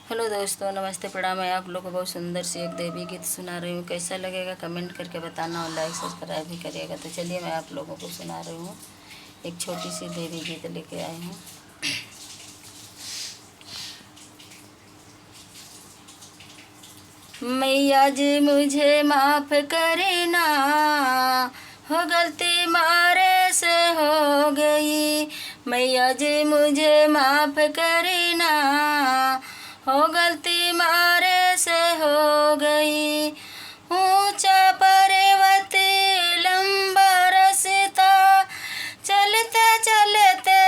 Hello दोस्तों, नमस्ते, प्रणाम। मैं आप लोग को बहुत सुंदर सी एक देवी गीत सुना रही हूँ। कैसा लगेगा कमेंट करके बताना और लाइक सब्सक्राइब भी करिएगा। तो चलिए मैं आप लोगों को सुना रही हूँ। एक छोटी सी देवी गीत लेके आई हूँ। मैया जी मुझे माफ़ करना, हो गलती मारे से हो गई। मैया जी मुझे माफ़ करना, हो गलती मारे से हो गई। ऊंचा पर्वत लंबा रास्ता, चलते चलते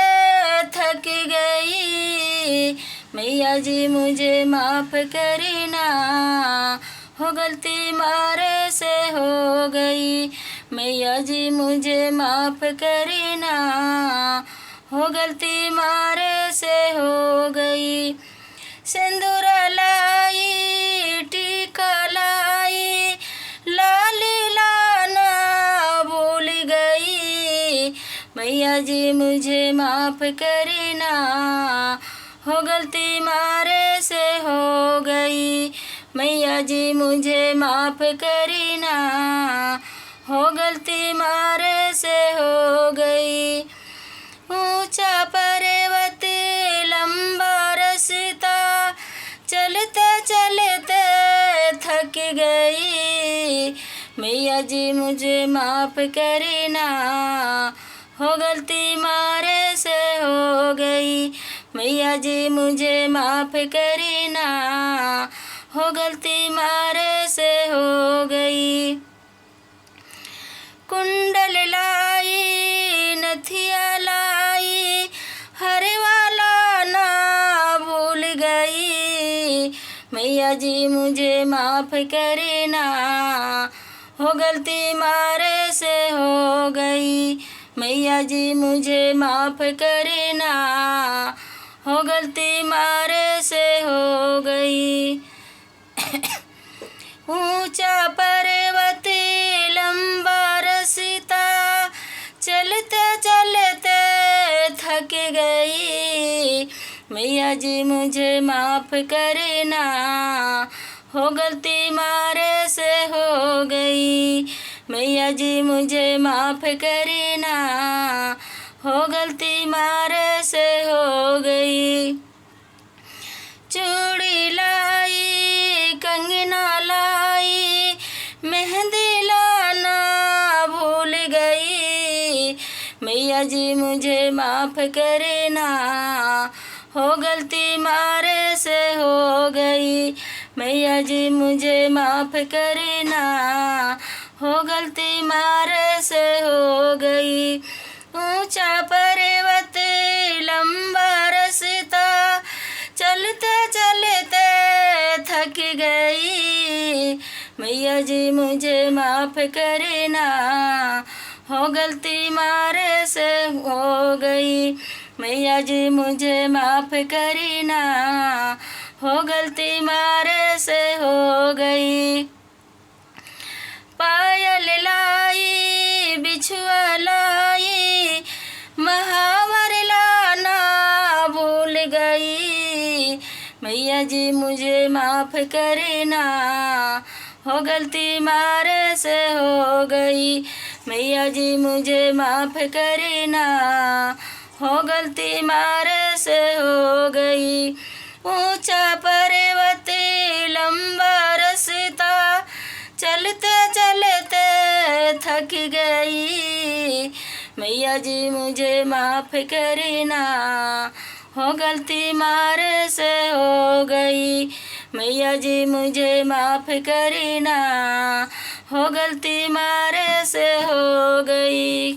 थक गई। मैया जी मुझे माफ़ करना, हो गलती मारे से हो गई। मैया जी मुझे माफ़ करना, हो गलती मारे से हो गई। सिंदूर लाई टीका लाई, लाली लाना भूल गई। मैया जी मुझे माफ़ करना, हो गलती मारे से हो गई। मैया जी मुझे माफ़ करना, हो गलती मारे से हो गई। ऊंचा पर्वत लंबा रास्ता, चलते चलते थक गई। मैया जी मुझे माफ़ करना, हो गलती मारे से हो गई। मैया जी मुझे माफ़ करना, हो गलती मारे से हो गई। कुंडल लाई नथिया लाई, हरे वाला ना भूल गई। मैया जी मुझे माफ़ करना, हो गलती मारे से हो गई। मैया जी मुझे माफ़ करना, हो गलती मारे से हो गई। ऊंचा पर्वत लंबा रास्ता, चलते चलते थक गई। मैया जी मुझे माफ़ करना, हो गलती मारे से हो गई। मैया जी मुझे माफ़ करना, हो गलती मारे से हो गई। चूड़ी लाई कंगना लाई, मेहंदी लाना भूल गई। मैया जी मुझे माफ़ करना, हो गलती मारे से हो गई। मैया जी मुझे माफ़ करना, हो गलती मारे से हो गई। ऊंचा पर्वत लंबा रास्ता, चलते चलते थक गई। मैया जी मुझे माफ़ करना, हो गलती मारे से हो गई। मैया जी मुझे माफ़ करना, हो गलती मारे से हो गई। पायल लाई बिछुआ लाई, महावर लाना भूल गई। मैया जी मुझे माफ़ करना, हो गलती मारे से हो गई। मैया जी मुझे माफ़ करना, हो गलती मारे से हो गई। ऊंचा पर्वत लंबा रास्ता, चलते चलते थक गई। मैया जी मुझे माफ़ करना, हो गलती मारे से हो गई। मैया जी मुझे माफ़ करना, हो गलती मारे से हो गई।